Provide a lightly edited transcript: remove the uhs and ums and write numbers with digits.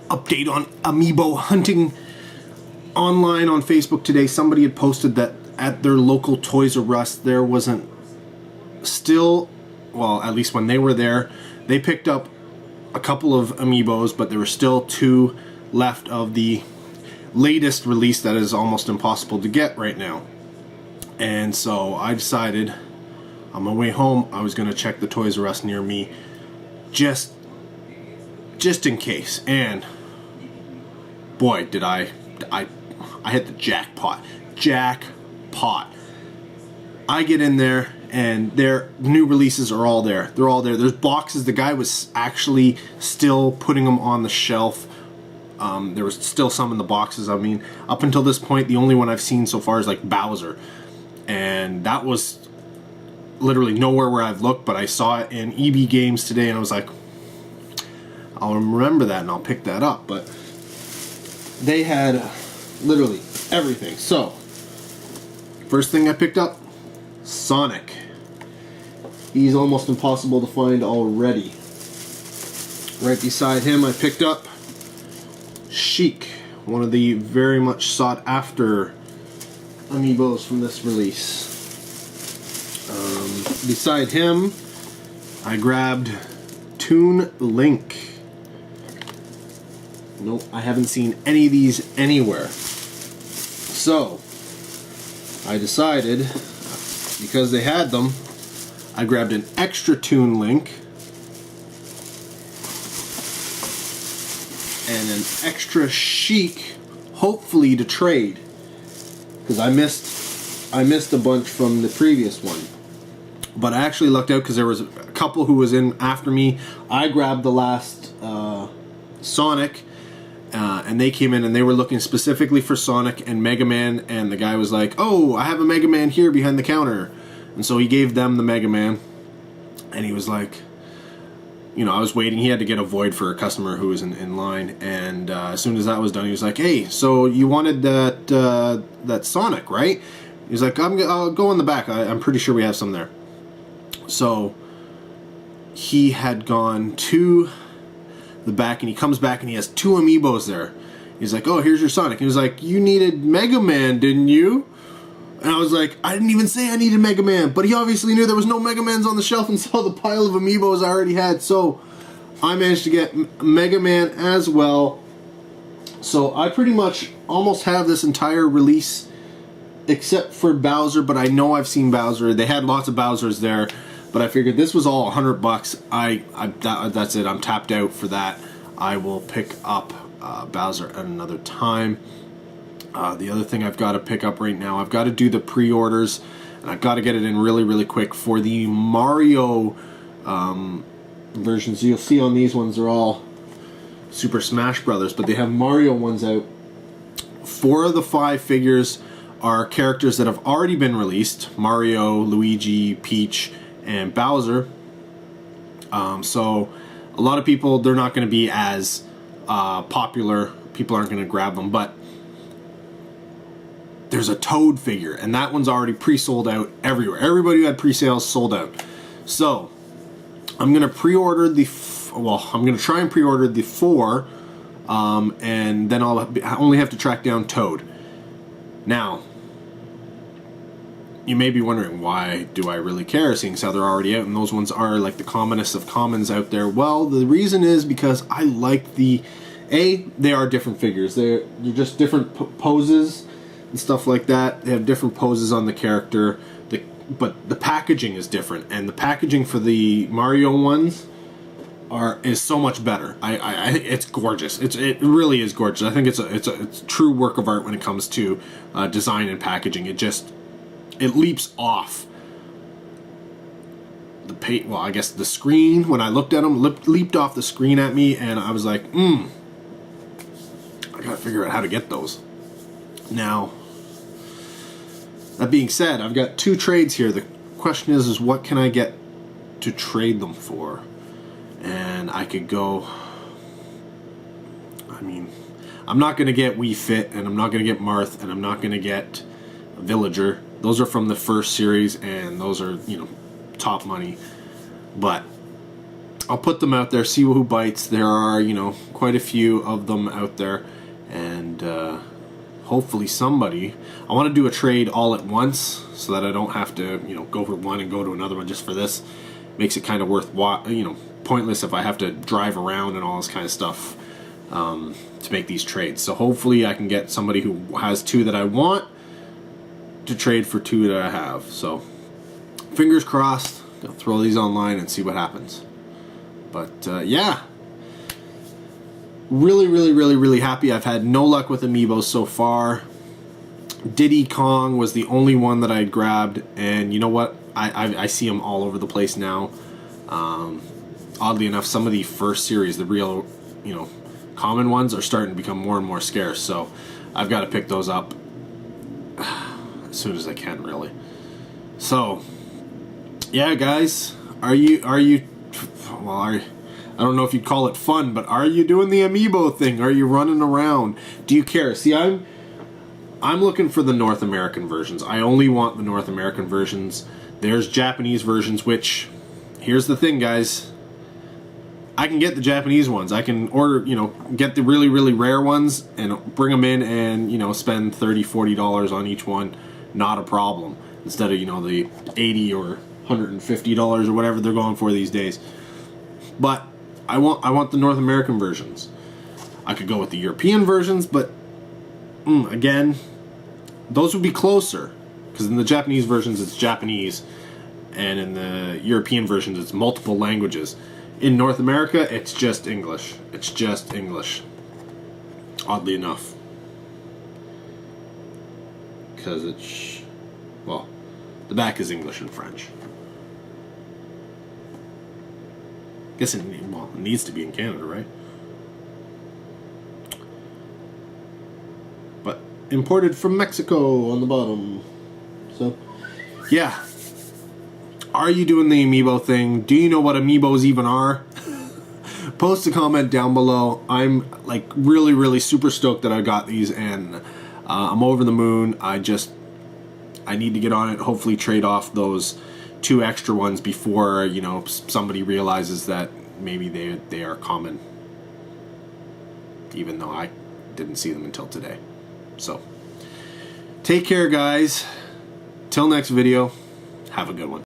update on amiibo hunting. Online on Facebook today, somebody had posted that at their local Toys R Us there wasn't still, well, at least when they were there, they picked up a couple of amiibos, but there were still 2 left of the latest release that is almost impossible to get right now. And so I decided on my way home I was going to check the Toys R Us near me just in case. And boy, did I hit the jackpot. I get in there and their new releases are all there. They're all there. There's boxes. The guy was actually still putting them on the shelf. There was still some in the boxes. I mean, up until this point, the only one I've seen so far is like Bowser. And that was literally nowhere where I've looked, but I saw it in EB Games today and I was like, I'll remember that and I'll pick that up. But they had literally everything. So, first thing I picked up, Sonic. He's almost impossible to find already. Right beside him I picked up Sheik, one of the very much sought after amiibos from this release. Beside him I grabbed Toon Link. Nope, I haven't seen any of these anywhere. So I decided, because they had them, I grabbed an extra Toon Link and an extra Sheik, hopefully to trade, because I missed a bunch from the previous one. But I actually lucked out because there was a couple who was in after me. I grabbed the last Sonic, and they came in and they were looking specifically for Sonic and Mega Man, and the guy was like, oh, I have a Mega Man here behind the counter. And so he gave them the Mega Man, and he was like, you know, I was waiting. He had to get a void for a customer who was in line, and as soon as that was done, he was like, hey, so you wanted that Sonic, right? He was like, I'll go in the back. I'm pretty sure we have some there. So he had gone to the back, and he comes back and he has 2 amiibos there. He's like, oh, here's your Sonic. He was like, you needed Mega Man, didn't you? And I was like, I didn't even say I needed Mega Man, but he obviously knew there was no Mega Mans on the shelf and saw the pile of amiibos I already had. So I managed to get Mega Man as well. So I pretty much almost have this entire release except for Bowser, but I know I've seen Bowser. They had lots of Bowsers there. But I figured this was all $100. That's it. I'm tapped out for that. I will pick up Bowser at another time. The other thing I've got to pick up right now, I've got to do the pre-orders, and I've got to get it in really, really quick for the Mario versions. You'll see on these ones, they're all Super Smash Brothers, but they have Mario ones out. 4 of the 5 figures are characters that have already been released: Mario, Luigi, Peach, and Bowser. So a lot of people, they're not going to be as popular. People aren't going to grab them, but there's a Toad figure, and that one's already pre-sold out everywhere. Everybody who had pre-sales sold out. So I'm going to pre-order I'm going to try and pre-order the 4, and then I only have to track down Toad. Now, you may be wondering, why do I really care, seeing as how they're already out and those ones are like the commonest of commons out there? Well, the reason is because I like they are different figures. They're just different poses and stuff like that. They have different poses on the character, but the packaging is different, and the packaging for the Mario ones is so much better. It's gorgeous. It really is gorgeous. I think it's a true work of art when it comes to design and packaging. It leaps off I guess the screen. When I looked at them, leaped off the screen at me, and I was like, I gotta figure out how to get those. Now, that being said, I've got 2 trades here. The question is what can I get to trade them for? And I could go, I mean, I'm not going to get Wii Fit, and I'm not going to get Marth, and I'm not going to get Villager. Those are from the first series, and those are, top money. But I'll put them out there, see who bites. There are, you know, quite a few of them out there, and hopefully somebody. I want to do a trade all at once so that I don't have to, you know, go for one and go to another one just for this. Makes it kind of worthwhile, you know, pointless if I have to drive around and all this kind of stuff to make these trades. So hopefully I can get somebody who has 2 that I want to trade for 2 that I have. So fingers crossed. I'll throw these online and see what happens. But yeah, really happy. I've had no luck with amiibos so far. Diddy Kong was the only one that I grabbed, and you know what? I see them all over the place now. Oddly enough, some of the first series, the real, you know, common ones, are starting to become more and more scarce. So I've got to pick those up as soon as I can, really. So yeah, guys, are you? Well, I don't know if you'd call it fun, but are you doing the amiibo thing? Are you running around? Do you care? See, I'm looking for the North American versions. I only want the North American versions. There's Japanese versions, which, here's the thing, guys. I can get the Japanese ones. I can order, you know, get the really rare ones and bring them in and, you know, spend $30, $40 on each one. Not a problem. Instead of, you know, the $80 or $150 or whatever they're going for these days. But I want the North American versions. I could go with the European versions, but again, those would be closer, because in the Japanese versions it's Japanese, and in the European versions it's multiple languages. In North America, it's just English. It's just English. Oddly enough, because it's, well, the back is English and French. Guess it needs to be in Canada, right? But imported from Mexico on the bottom. So, yeah. Are you doing the amiibo thing? Do you know what amiibos even are? Post a comment down below. I'm like really super stoked that I got these, and I'm over the moon. I need to get on it. Hopefully trade off those 2 extra ones before, you know, somebody realizes that maybe they are common, even though I didn't see them until today. So take care, guys. Till next video, have a good one.